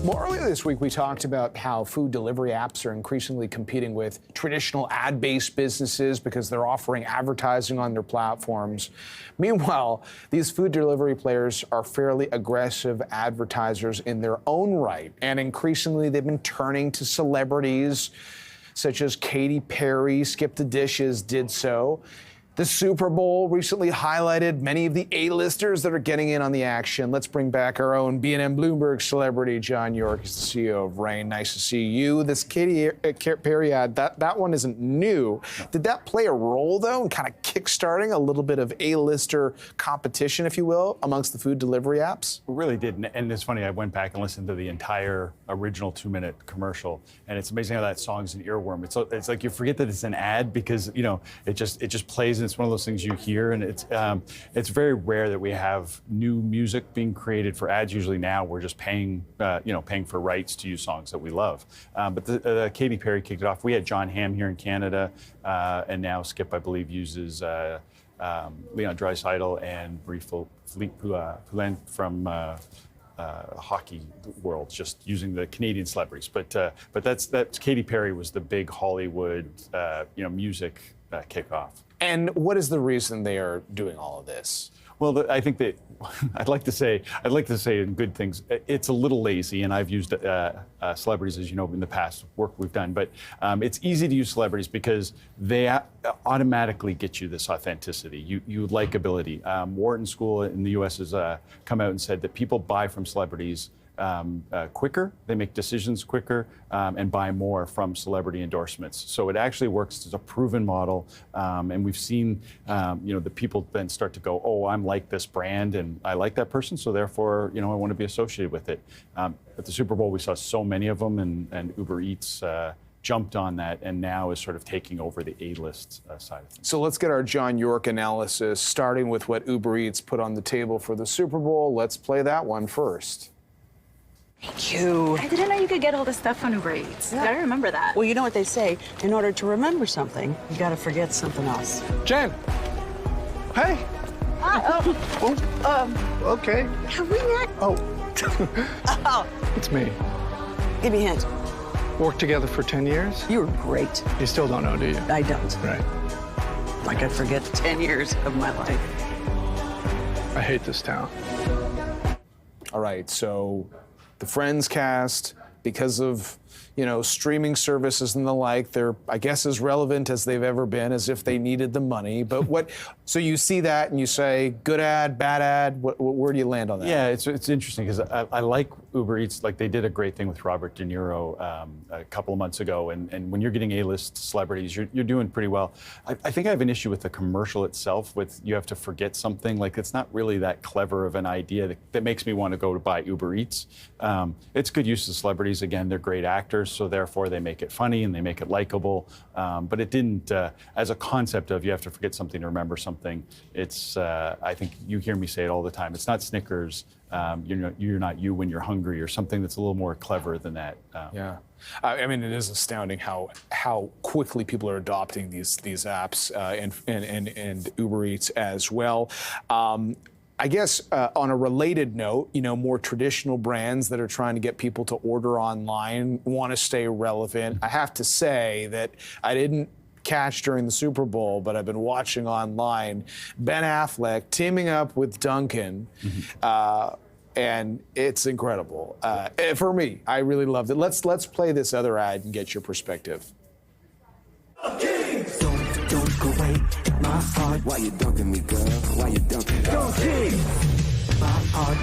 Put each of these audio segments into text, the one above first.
Well, earlier this week, we talked about how food delivery apps are increasingly competing with traditional ad-based businesses because they're offering advertising on their platforms. Meanwhile, these food delivery players are fairly aggressive advertisers in their own right, and increasingly they've been turning to celebrities such as Katy Perry. Skip the Dishes did so. The Super Bowl recently highlighted many of the A-listers that are getting in on the action. Let's bring back our own BNN Bloomberg celebrity, John Yorke, is the CEO of Reign. Nice to see you. This Katy Perry ad, that one isn't new. Did that play a role, though, in kind of kickstarting a little bit of A-lister competition, if you will, amongst the food delivery apps? It really did. And it's funny, I went back and listened to the entire original 2-minute commercial, and it's amazing how that song's an earworm. It's like you forget that it's an ad because, you know, it just plays, and it's one of those things you hear, and it's very rare that we have new music being created for ads. Usually now we're just paying for rights to use songs that we love. But the Katy Perry kicked it off. We had John Hamm here in Canada, and now Skip, I believe, uses Leon Draisaitl and Marie Poulin from hockey world, just using the Canadian celebrities. But that's Katy Perry was the big Hollywood music kickoff. And what is the reason they are doing all of this? Well, I think that I'd like to say in good things, it's a little lazy, and I've used celebrities, as you know, in the past work we've done. But it's easy to use celebrities because they automatically get you this authenticity, you likability. Wharton School in the U.S. has come out and said that people buy from celebrities quicker, they make decisions quicker, and buy more from celebrity endorsements. So it actually works as a proven model, and we've seen the people then start to go, oh, I'm like this brand, and I like that person, so therefore, I want to be associated with it. At the Super Bowl, we saw so many of them, and Uber Eats jumped on that and now is sort of taking over the A-list side of things. So let's get our John Yorke analysis, starting with what Uber Eats put on the table for the Super Bowl. Let's play that one first. Thank you. I didn't know you could get all this stuff on Uber Eats. Yeah. I gotta remember that. Well, you know what they say, in order to remember something, you gotta forget something else. Jen! Hey! Hi. Okay. Have we met? Oh. Oh, It's me. give me a hint. Worked together for 10 years? You were great. You still don't know, do you? I don't. Right. Like I forget 10 years of my life. I hate this town. All right, so the Friends cast, because of, streaming services and the like, they're, I guess, as relevant as they've ever been, as if they needed the money. But so you see that and you say, good ad, bad ad, where do you land on that? Yeah, it's interesting because I like Uber Eats. Like, they did a great thing with Robert De Niro a couple of months ago, and when you're getting A-list celebrities, you're doing pretty well. I think I have an issue with the commercial itself, with you have to forget something. Like, it's not really that clever of an idea that makes me want to go to buy Uber Eats. It's good use of celebrities. Again, they're great actors, so therefore they make it funny and they make it likable. But it didn't, as a concept of you have to forget something to remember something, it's, I think you hear me say it all the time, it's not Snickers, you're not you when you're hungry, or something that's a little more clever than that. Yeah. I mean, it is astounding how quickly people are adopting these apps and Uber Eats as well. I guess on a related note, more traditional brands that are trying to get people to order online want to stay relevant. I have to say that I didn't catch during the Super Bowl, but I've been watching online Ben Affleck teaming up with Dunkin, and it's incredible. For me, I really loved it. Let's play this other ad and get your perspective. Don't go away, my heart. Why you dunking me, girl? Why you dunking? My heart.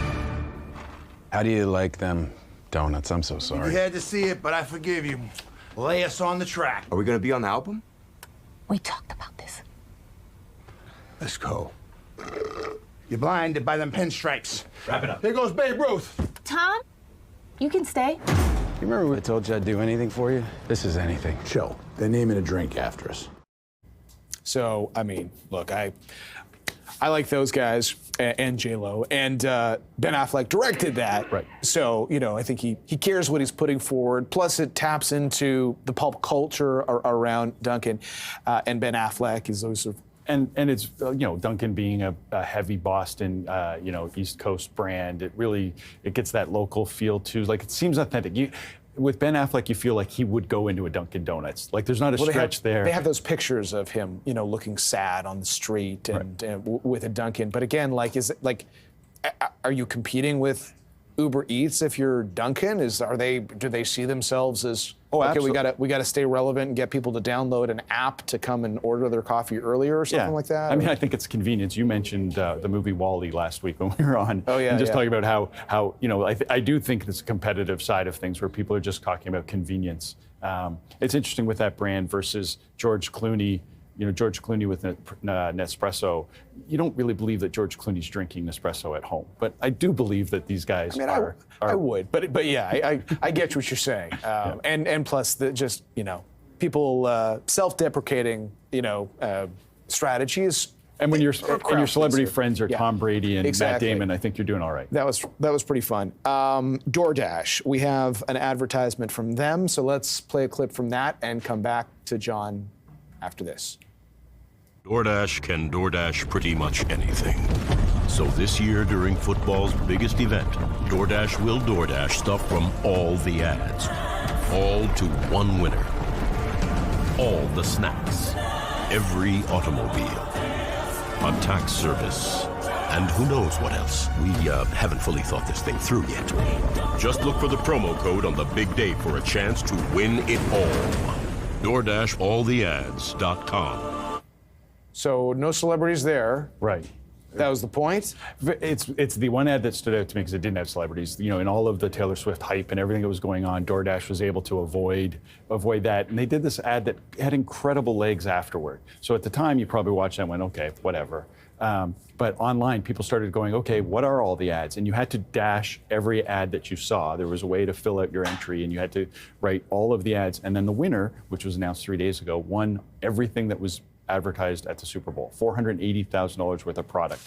How do you like them donuts? I'm so sorry. You had to see it, but I forgive you. Lay us on the track. Are we gonna be on the album? We talked about this. Let's go. You're blinded by them pinstripes. Wrap it up. Here goes Babe Ruth. Tom, you can stay. You remember when I told you I'd do anything for you? This is anything. Chill. They're naming a drink after us. So, I mean, look, I like those guys and J-Lo, and Ben Affleck directed that. Right. So, I think he cares what he's putting forward. Plus, it taps into the pulp culture around Dunkin', and Ben Affleck is always sort of And it's Dunkin being a heavy Boston East Coast brand. It gets that local feel too. Like it seems authentic. With Ben Affleck, you feel like he would go into a Dunkin' Donuts. Like there's not a stretch there. They have those pictures of him, looking sad on the street and with a Dunkin'. But again, are you competing with Uber Eats if you're Dunkin'? Do they see themselves as okay? Absolutely. We got to stay relevant and get people to download an app to come and order their coffee earlier or something like that? I mean, I think it's convenience. You mentioned the movie WALL-E last week when we were on. Oh yeah. And just talking about how I do think it's a competitive side of things where people are just talking about convenience. It's interesting with that brand versus George Clooney. George Clooney with Nespresso, you don't really believe that George Clooney's drinking Nespresso at home. But I do believe that these guys are. I would, but yeah, I get what you're saying. And plus, people self-deprecating, strategies. And when your celebrity friends are Tom Brady and Exactly. Matt Damon, I think you're doing all right. That was pretty fun. DoorDash, we have an advertisement from them, so let's play a clip from that and come back to John after this. DoorDash can DoorDash pretty much anything. So this year, during football's biggest event, DoorDash will DoorDash stuff from all the ads. All to one winner. All the snacks. Every automobile. A tax service. And who knows what else. We haven't fully thought this thing through yet. Just look for the promo code on the big day for a chance to win it all. DoorDashAllTheAds.com. So no celebrities there. Right. That was the point? It's the one ad that stood out to me because it didn't have celebrities. In all of the Taylor Swift hype and everything that was going on, DoorDash was able to avoid that. And they did this ad that had incredible legs afterward. So at the time, you probably watched that and went, okay, whatever. But online, people started going, okay, what are all the ads? And you had to dash every ad that you saw. There was a way to fill out your entry, and you had to write all of the ads. And then the winner, which was announced 3 days ago, won everything that was advertised at the Super Bowl. $480,000 worth of product,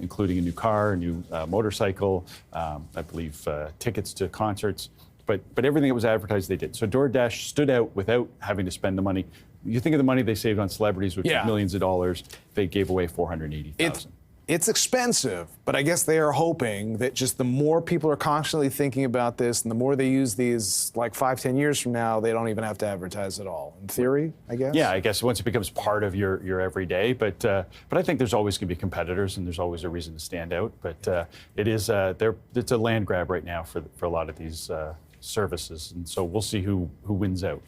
including a new car, a new motorcycle, I believe tickets to concerts. But everything that was advertised, they did. So DoorDash stood out without having to spend the money. You think of the money they saved on celebrities, which is millions of dollars. They gave away $480,000. It's expensive, but I guess they are hoping that just the more people are constantly thinking about this and the more they use these, like 5-10 years from now, they don't even have to advertise at all. In theory, I guess? Yeah, I guess once it becomes part of your everyday. But I think there's always going to be competitors and there's always a reason to stand out. But it's a land grab right now for a lot of these services. And so we'll see who wins out.